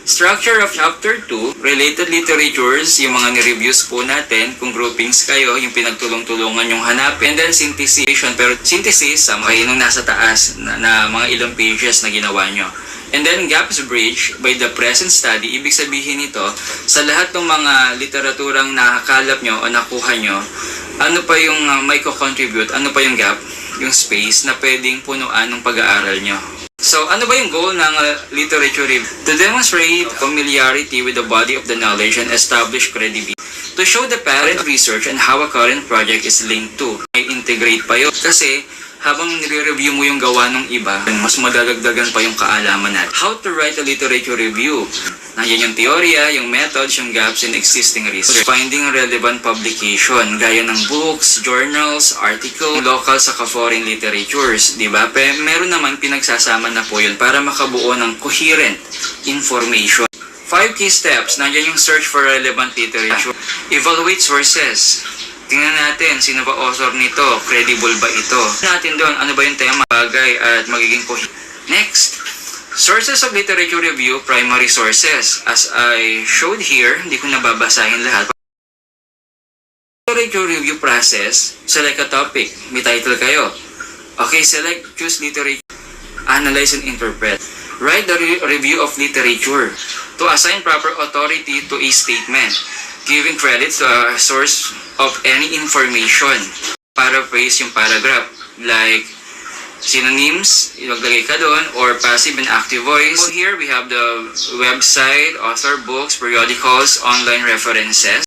Structure of Chapter 2, related literatures, yung mga ni-reviews po natin, kung groupings kayo, yung pinagtulong-tulungan yung hanapin, and then synthesis, pero synthesis, kayo nung nasa taas na mga ilang pages na ginawa nyo. And then gaps bridge by the present study, ibig sabihin nito, sa lahat ng mga literaturang nakakalap nyo o nakuha nyo, ano pa yung may co-contribute, ano pa yung gap, yung space na pwedeng punuan ng pag-aaral nyo. So, ano ba yung goal ng literature review? To demonstrate familiarity with the body of the knowledge and establish credibility. To show the parent research and how a current project is linked to. May integrate pa yun. Kasi, habang nire-review mo yung gawa ng iba, mas madadagdagan pa yung kaalaman natin. How to write a literature review. Nandiyan yung teorya, yung methods, yung gaps in existing research. Finding relevant publication, gaya ng books, journals, articles, local sa foreign literatures, di ba? Meron naman pinagsasama na po yun para makabuo ng coherent information. 5 key steps, nandiyan yung search for relevant literature. Evaluate sources. Tingnan natin, sino ba author nito? Credible ba ito? Natin doon, ano ba yung tema, bagay, at magiging coherent. Next, sources of literature review, primary sources. As I showed here, hindi ko nababasahin lahat. Literature review process, select a topic. May title kayo. Okay, select, choose literature. Analyze and interpret. Write the review of literature. To assign proper authority to a statement. Giving credit to a source of any information. Paraphrase yung paragraph. Like, synonyms, ilagay ka doon, or passive and active voice. So here we have the website, author, books, periodicals, online references.